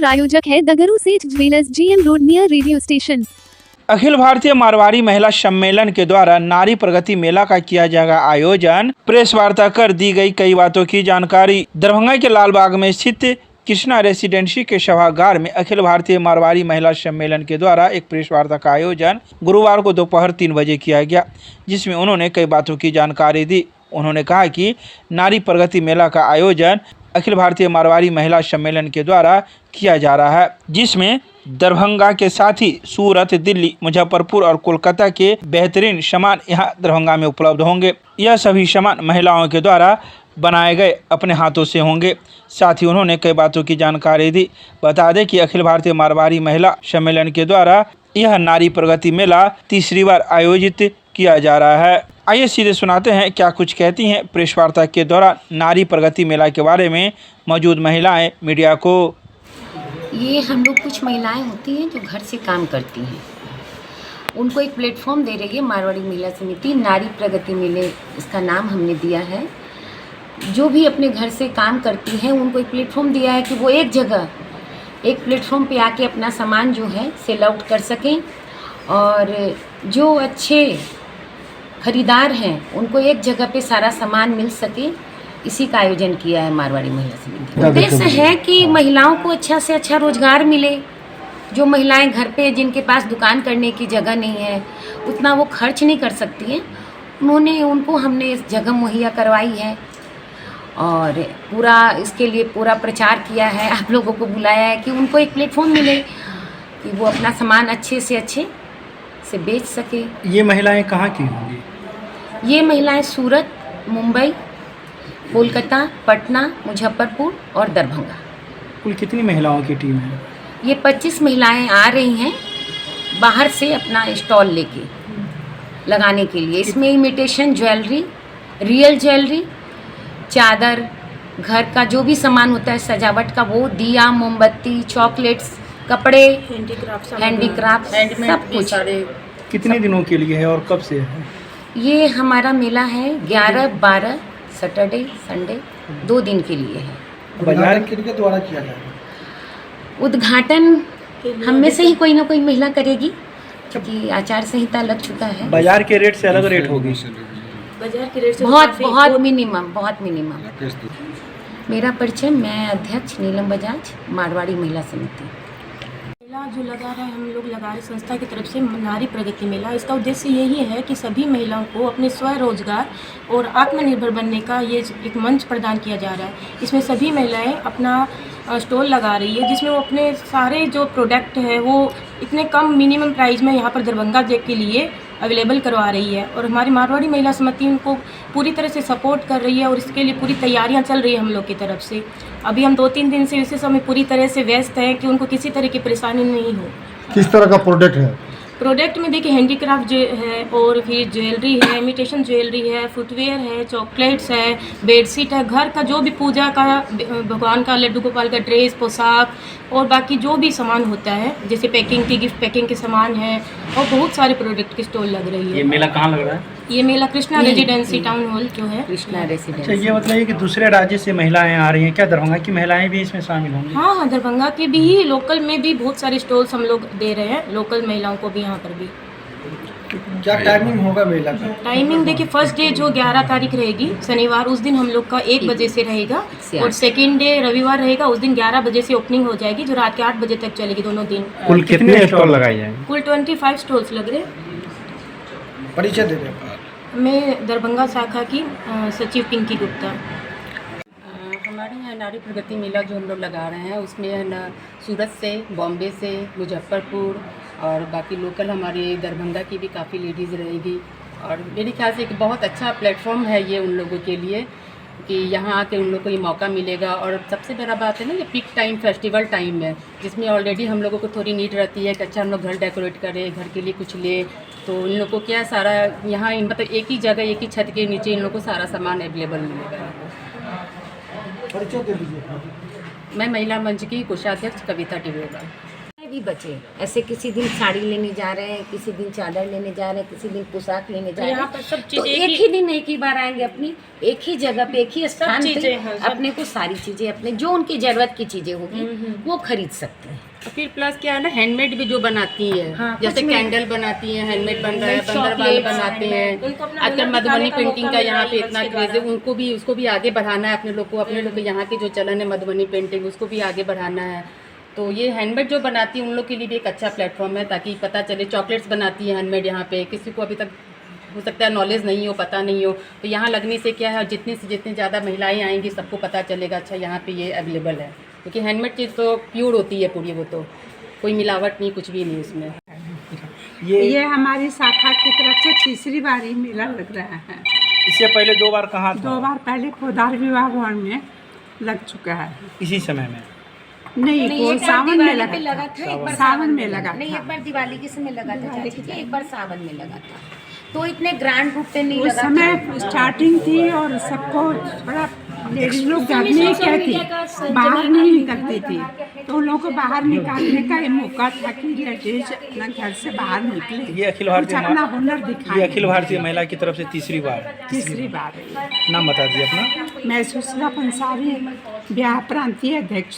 प्रायोजक है Dagru Seth jewellers, GM road near radio station. Akhil Bharatiya Marwari महिला सम्मेलन के द्वारा नारी प्रगति मेला का किया जाएगा आयोजन। प्रेस वार्ता कर दी गई कई बातों की जानकारी। दरभंगा के लालबाग में स्थित कृष्णा रेसिडेंसी के सभागार में अखिल भारतीय मारवाड़ी महिला सम्मेलन के द्वारा एक प्रेस वार्ता का आयोजन गुरुवार को दोपहर 3 बजे किया गया, जिसमें उन्होंने कई बातों की जानकारी दी। उन्होंने कहा कि नारी प्रगति मेला का आयोजन अखिल भारतीय मारवाड़ी महिला सम्मेलन के द्वारा किया जा रहा है, जिसमें दरभंगा के साथ ही सूरत, दिल्ली, मुजफ्फरपुर और कोलकाता के बेहतरीन सामान यहां दरभंगा में उपलब्ध होंगे। यह सभी सामान महिलाओं के द्वारा बनाए गए अपने हाथों से होंगे। साथ ही उन्होंने कई बातों की जानकारी दी। बता दें कि अखिल भारतीय मारवाड़ी महिला सम्मेलन के द्वारा यह नारी प्रगति मेला तीसरी बार आयोजित किया जा रहा है। आइए सीधे सुनाते हैं क्या कुछ कहती हैं प्रेस वार्ता के दौरान नारी प्रगति मेला के बारे में मौजूद महिलाएं मीडिया को। ये हम लोग कुछ महिलाएं होती हैं जो घर से काम करती हैं, उनको एक प्लेटफॉर्म दे रही है मारवाड़ी महिला समिति। नारी प्रगति मेले इसका नाम हमने दिया है। जो भी अपने घर से काम करती हैं उनको एक प्लेटफॉर्म दिया है कि वो एक जगह एक प्लेटफॉर्म पे आके अपना सामान जो है सेल आउट कर सकें, और जो अच्छे खरीदार हैं उनको एक जगह पे सारा सामान मिल सके। इसी का आयोजन किया है मारवाड़ी महिला समिति। उद्देश्य है कि महिलाओं को अच्छा से अच्छा रोजगार मिले। जो महिलाएं घर पे जिनके पास दुकान करने की जगह नहीं है, उतना वो खर्च नहीं कर सकती हैं, उनको हमने इस जगह मुहैया करवाई है और पूरा इसके लिए पूरा प्रचार किया है। आप लोगों को बुलाया है कि उनको एक प्लेटफॉर्म मिले कि वो अपना सामान अच्छे से बेच सके। ये महिलाएं कहाँ की होंगी? ये महिलाएं सूरत, मुंबई, कोलकाता, पटना, मुजफ्फरपुर और दरभंगा। कुल कितनी महिलाओं की टीम है? ये 25 महिलाएं आ रही हैं बाहर से अपना स्टॉल लेके लगाने के लिए। इसमें इमिटेशन ज्वेलरी, रियल ज्वेलरी, चादर, घर का जो भी सामान होता है सजावट का, वो दिया, मोमबत्ती, चॉकलेट्स, कपड़े, हैंडीक्राफ्ट सब कुछ। कितने दिनों के लिए है और कब से है? ये हमारा मेला है 11-12 सैटरडे संडे 2 दिन के लिए है। बाजार के द्वारा किया जाएगा। उद्घाटन हम में से ही कोई ना कोई महिला करेगी, क्योंकि आचार संहिता लग चुका है। बाजार के रेट से अलग रेट होगी? बाजार के रेट से बहुत मिनिमम। मेरा परिचय, मैं अध्यक्ष नीलम बजाज, मारवाड़ी महिला समिति। मेला जो लगा रहा है, हम लोग लगा रहे संस्था की तरफ से नारी प्रगति मेला। इसका उद्देश्य यही है कि सभी महिलाओं को अपने स्वरोजगार और आत्मनिर्भर बनने का ये एक मंच प्रदान किया जा रहा है। इसमें सभी महिलाएं अपना स्टॉल लगा रही है, जिसमें वो अपने सारे जो प्रोडक्ट है वो इतने कम मिनिमम प्राइस में यहाँ पर दरभंगा के लिए अवेलेबल करवा रही है। और हमारी मारवाड़ी महिला समिति उनको पूरी तरह से सपोर्ट कर रही है और इसके लिए पूरी तैयारियां चल रही है हम लोग की तरफ से। अभी हम 2-3 दिन से इसी समय पूरी तरह से व्यस्त हैं कि उनको किसी तरह की परेशानी नहीं हो। किस तरह का प्रोडक्ट है? प्रोडक्ट में देखिए हैंडीक्राफ्ट जो है, और फिर ज्वेलरी है, इमिटेशन ज्वेलरी है, फुटवेयर है, चॉकलेट्स है, बेडशीट है, घर का जो भी पूजा का, भगवान का, लड्डू गोपाल का ड्रेस, पोशाक और बाकी जो भी सामान होता है, जैसे पैकिंग की, गिफ्ट पैकिंग के सामान है, और बहुत सारे प्रोडक्ट की स्टॉल लग रही है। ये मेला कहाँ लग रहा है? ये मेला कृष्णा रेजिडेंसी टाउन हॉल जो है। कृष्णा रेसिडेंसी। अच्छा, ये मतलब कि दूसरे राज्य से महिलाएं आ रही हैं, क्या दरभंगा की महिलाएं भी इसमें शामिल होंगी? हाँ, दरभंगा के भी ही, लोकल में भी बहुत सारे स्टॉल्स हम लोग दे रहे हैं, लोकल महिलाओं को भी यहाँ पर भी। क्या टाइमिंग होगा मेला का? टाइमिंग देखिए, फर्स्ट डे जो 11 तारीख रहेगी शनिवार, उस दिन हम लोग का 1 बजे से रहेगा, और सेकेंड डे रविवार रहेगा, उस दिन 11 बजे से ओपनिंग हो जाएगी, जो रात के 8 बजे तक चलेगी दोनों दिन। कुल कितने स्टॉल लगाए जाएंगे? कुल 25 स्टॉल्स लग रहे। परिचय दे दें। मैं दरभंगा शाखा की सचिव पिंकी गुप्ता। हमारे यहाँ नारी प्रगति मेला जो हम लोग लगा रहे हैं, उसमें सूरत से, बॉम्बे से, मुजफ्फरपुर और बाकी लोकल हमारे दरभंगा की भी काफ़ी लेडीज़ रहेगी। और मेरे ख्याल से एक बहुत अच्छा प्लेटफॉर्म है ये उन लोगों के लिए कि यहाँ आके उन लोगों को ये मौका मिलेगा। और सबसे बड़ा बात है ना, ये पीक टाइम, फेस्टिवल टाइम है, जिसमें ऑलरेडी हम लोगों को थोड़ी नीड रहती है कि अच्छा हम लोग घर डेकोरेट करें, घर के लिए कुछ ले, तो इन लोगों को क्या सारा यहाँ मतलब एक ही जगह, एक ही छत के नीचे इन लोगों को सारा सामान अवेलेबल मिलेगा। परिचय दे दीजिए। मैं महिला मंच की कोषाध्यक्ष कविता टिवेगा। भी बचे। ऐसे किसी दिन साड़ी लेने जा रहे हैं, किसी दिन चादर लेने जा रहे हैं, किसी दिन पोशाक लेने जा रहे यहाँ पर हैं, सब तो चीज़ें एक ही दिन एक ही बार आएंगे, अपनी एक ही जगह पे एक ही स्थान पे चीज़ें हैं, सब। अपने को सारी चीजें अपने जो उनकी जरूरत की चीजें होगी वो खरीद सकते हैं। और फिर प्लस क्या है ना, हैंडमेड भी जो बनाती है, हाँ, जैसे कुछ में- कैंडल बनाती हैं, हैंडमेड बन रहा है, बंदर वाले चॉकलेट्स, बनाते हैं। उनको अपना आजकल हुनर मधुबनी दिखाने का पेंटिंग मौका का मिल यहाँ रहा पे है इतना इसके क्रेज है, द्वारा। उनको भी उसको भी आगे बढ़ाना है अपने लोग को, अपने लोग के यहाँ के जो चलन है मधुबनी पेंटिंग उसको भी आगे बढ़ाना है। तो ये हैंडमेड जो बनाती है उन लोग के लिए भी एक अच्छा प्लेटफॉर्म है, ताकि पता चले। चॉकलेट्स बनाती है हैंडमेड यहाँ पे, किसी को अभी तक हो सकता है नॉलेज नहीं हो, पता नहीं हो, तो यहाँ लगने से क्या है, जितने से जितनी ज़्यादा महिलाएं आएंगी सबको पता चलेगा अच्छा यहाँ पे ये अवेलेबल है। क्योंकि हैंडमेड चीज़ तो प्योर होती है पूरी, वो तो कोई मिलावट नहीं, कुछ भी नहीं उसमें। ये हमारी शाखा की तरफ से तीसरी बार ही मेला लग रहा है। इससे पहले 2 बार कहाँ था? 2 बार पहले खोदार विवाह भवन में लग चुका है। इसी समय में? नहीं, नहीं, वो एक बार सावन में दिवाली लगा पे था। लगा था, एक बार सावन में लगा नहीं, था। एक बार दिवाली के समय लगा था चाची जी, एक बार सावन में लगा था। तो इतने ग्रैंड रूप पे नहीं उस लगा समय था। स्टार्टिंग थी और सबको बड़ा लेडीज लोग घर में क्या थी, बाहर नहीं निकलती थी, तो उन लोगों को बाहर निकालने का ये मौका था कि लेडीज अपना घर से बाहर निकले, ये अखिल भारतीय कुछ अपना हुनर ये दिखाए। अखिल भारतीय महिला की तरफ से तीसरी बार। तीसरी बार है। नाम बता दीजिए अपना। मैं सुशीला पंसारी, ब्याह प्रांतीय अध्यक्ष।